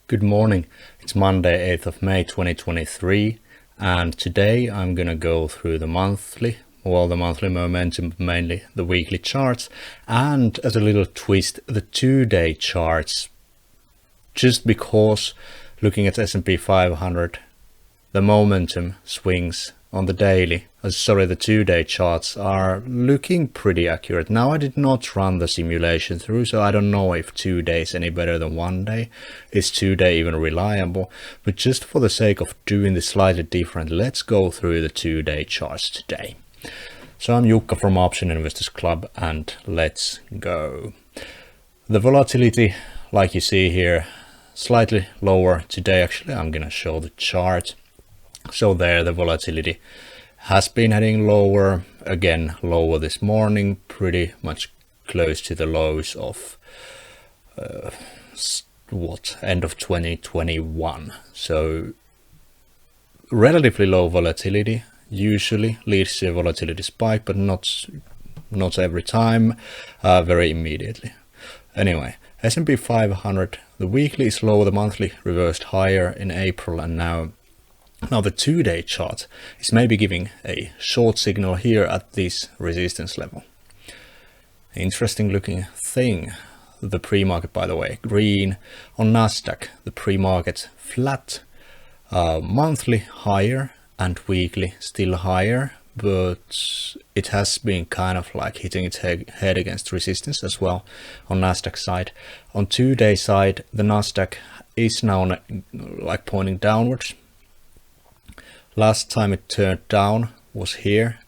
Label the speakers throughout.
Speaker 1: Good morning. It's Monday, 8th of May 2023, and today I'm gonna go through the monthly momentum, mainly the weekly charts, and as a little twist, the 2-day charts, just because looking at S&P 500, the momentum swings on the the 2-day charts are looking pretty accurate. Now, I did not run the simulation through, so I don't know if 2 days any better than 1 day. Is 2-day even reliable? But just for the sake of doing this slightly different, let's go through the 2-day charts today. So I'm Jukka from Option Investors Club, and let's go. The volatility, like you see here, slightly lower today. Actually, I'm gonna show the chart. So there, the volatility has been heading lower, again lower this morning, pretty much close to the lows of end of 2021. So relatively low volatility usually leads to a volatility spike, but not every time, very immediately. Anyway, S&P 500, the weekly is low, the monthly reversed higher in April, and now the 2-day chart is maybe giving a short signal here at this resistance level. Interesting looking thing. The pre-market, by the way, green on Nasdaq, the pre-market flat, monthly higher and weekly still higher, but it has been kind of like hitting its head against resistance as well on Nasdaq side. On 2-day side, the Nasdaq is now like pointing downwards. Last time it turned down was here,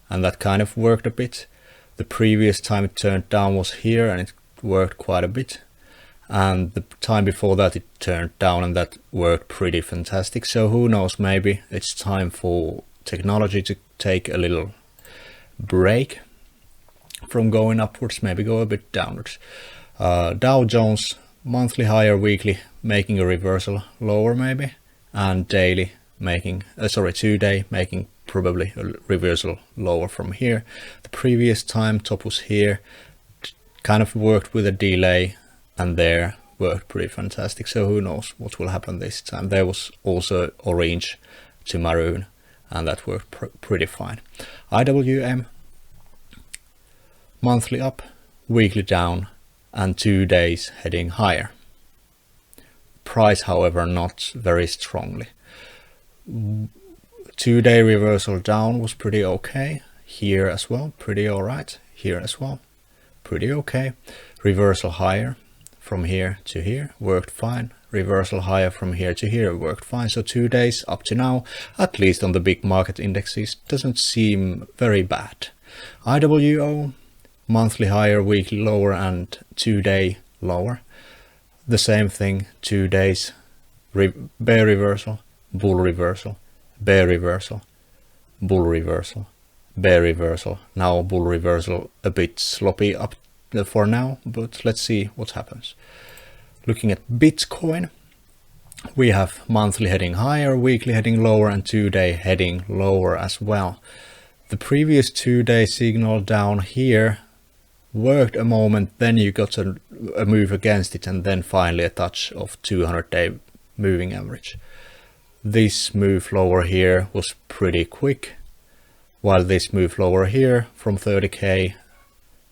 Speaker 1: and that kind of worked a bit. The previous time it turned down was here, and it worked quite a bit. And the time before that it turned down, and that worked pretty fantastic. So who knows, maybe it's time for technology to take a little break from going upwards, maybe go a bit downwards. Dow Jones, monthly higher, weekly making a reversal lower maybe, and daily making 2-day making probably a reversal lower from here. The previous time top was here, kind of worked with a delay, and there worked pretty fantastic. So who knows what will happen this time. There was also orange to maroon, and that worked pretty fine. IWM, monthly up, weekly down, and 2 days heading higher. Price, however, not very strongly. 2-day reversal down was pretty okay. Here as well, pretty alright. Here as well, pretty okay. Reversal higher from here to here worked fine. Reversal higher from here to here worked fine. So 2 days up to now, at least on the big market indexes, doesn't seem very bad. IWO, monthly higher, weekly lower, and 2-day lower. The same thing, 2 days, bear reversal, bull reversal, bear reversal, bull reversal, bear reversal. Now bull reversal a bit sloppy up for now, but let's see what happens. Looking at Bitcoin, we have monthly heading higher, weekly heading lower, and 2-day heading lower as well. The previous 2-day signal down here worked a moment, then you got a move against it, and then finally a touch of 200-day moving average. This move lower here was pretty quick, while this move lower here from 30k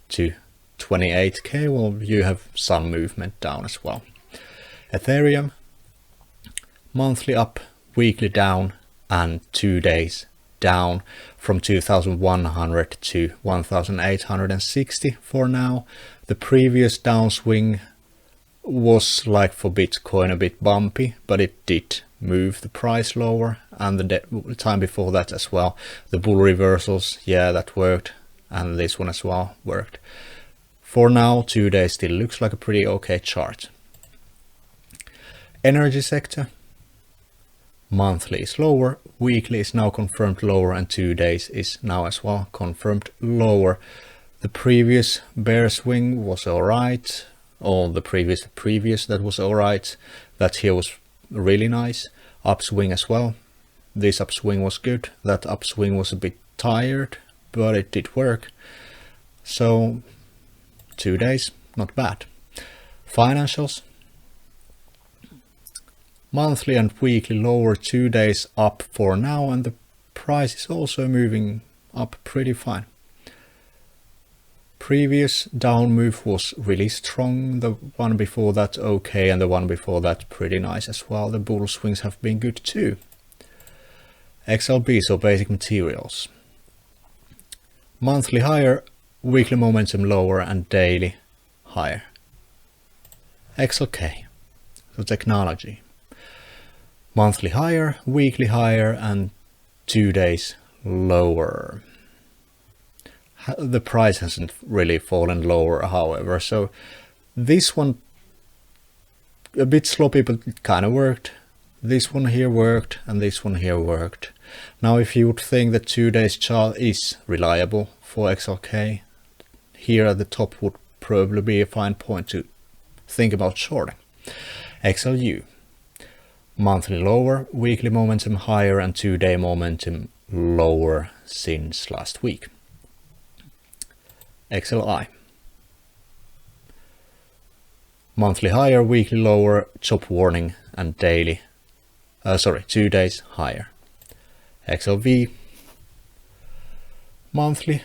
Speaker 1: to 28k, well, you have some movement down as well. Ethereum, monthly up, weekly down, and 2 days down from 2100 to 1860 for now. The previous downswing was, like for Bitcoin, a bit bumpy, but it did move the price lower, and the time before that as well. The bull reversals, yeah, that worked, and this one as well worked. For now, 2 days still looks like a pretty okay chart. Energy sector, monthly is lower, weekly is now confirmed lower, and 2 days is now as well confirmed lower. The previous bear swing was alright, or the previous that was alright. That here was really nice. Upswing as well. This upswing was good. That upswing was a bit tired, but it did work. So 2 days, not bad. Financials, Monthly and weekly lower, 2 days up for now, and the price is also moving up pretty fine. Previous down move was really strong, the one before that okay, and the one before that pretty nice as well. The bull swings have been good too. XLB, so basic materials. Monthly higher, weekly momentum lower, and daily higher. XLK, so technology. Monthly higher, weekly higher, and 2 days lower. The price hasn't really fallen lower, however, so this one a bit sloppy, but it kind of worked. This one here worked, and this one here worked. Now if you would think that 2 days chart is reliable for XLK, here at the top would probably be a fine point to think about shorting. XLU, monthly lower, weekly momentum higher, and 2 day momentum lower since last week. XLI, monthly higher, weekly lower, chop warning, and daily 2 days higher. XLV, monthly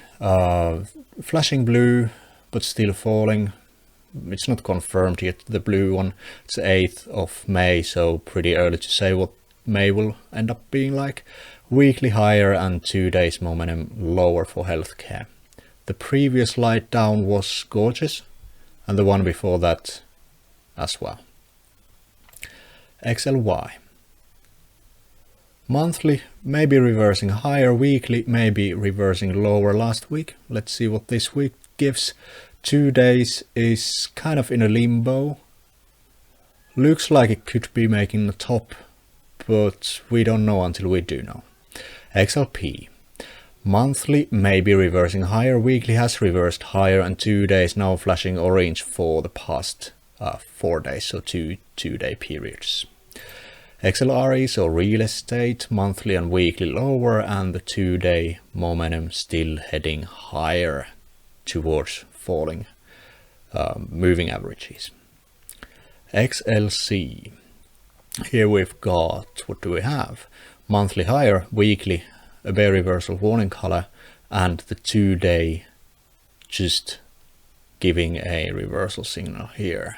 Speaker 1: flashing blue but still falling. It's not confirmed yet, the blue one. It's 8th of May, so pretty early to say what May will end up being like. Weekly higher and 2 days momentum lower for healthcare. The previous light down was gorgeous, and the one before that as well. XLY, monthly maybe reversing higher, weekly maybe reversing lower last week. Let's see what this week gives. 2 days is kind of in a limbo. Looks like it could be making the top, but we don't know until we do know. XLP, monthly maybe reversing higher, weekly has reversed higher, and 2 days now flashing orange for the past 4 days, so two 2 day periods. XLRE, so real estate, monthly and weekly lower, and the 2 day momentum still heading higher towards falling moving averages. XLC, here we've got, what do we have? Monthly higher, weekly a bear reversal warning color, and the 2 day just giving a reversal signal here.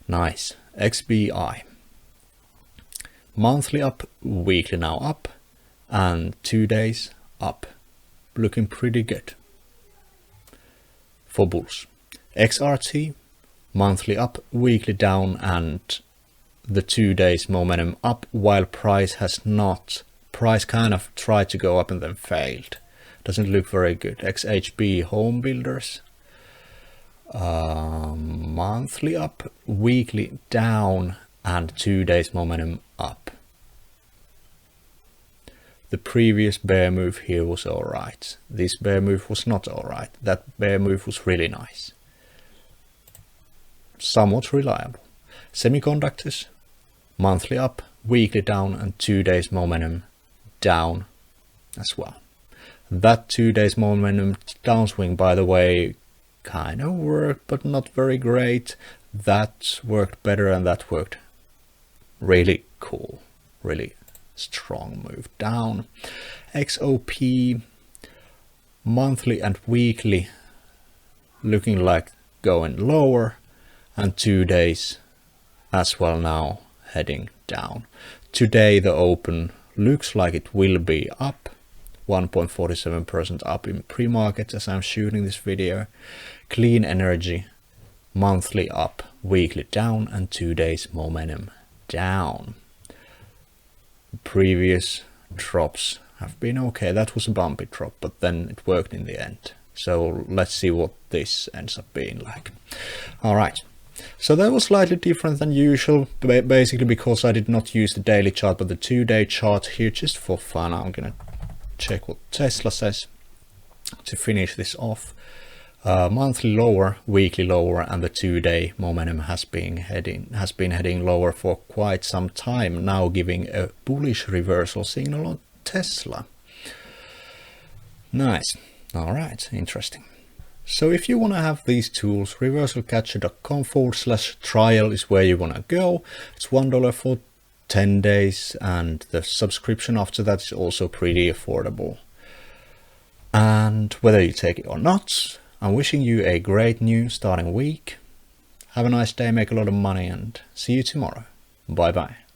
Speaker 1: Nice. XBI, monthly up, weekly now up, and 2 days up. Looking pretty good for bulls. XRT, monthly up, weekly down, and the 2 days momentum up, while price has not. Price kind of tried to go up and then failed. Doesn't look very good. XHB home builders, monthly up, weekly down, and 2 days momentum up. The previous bear move here was alright. This bear move was not alright. That bear move was really nice. Somewhat reliable. Semiconductors, monthly up, weekly down, and 2 days momentum down as well. That 2 days momentum downswing, by the way, kind of worked, but not very great. That worked better, and that worked really cool. Really strong move down. XOP, monthly and weekly looking like going lower, and 2 days as well now heading down. Today the open looks like it will be up, 1.47% up in pre-market as I'm shooting this video. Clean energy, monthly up, weekly down, and 2 days momentum down. Previous drops have been okay. That was a bumpy drop, but then it worked in the end. So let's see what this ends up being like. Alright, so that was slightly different than usual, basically because I did not use the daily chart but the 2 day chart here just for fun. I'm gonna check what Tesla says to finish this off. Monthly lower, weekly lower, and the 2 day momentum has been heading lower for quite some time now, giving a bullish reversal signal on Tesla. Nice. All right, interesting. So if you want to have these tools, reversalcatcher.com/trial is where you want to go. It's $1 for 10 days and the subscription after that is also pretty affordable. And whether you take it or not, I'm wishing you a great new starting week. Have a nice day, make a lot of money, and see you tomorrow. Bye bye.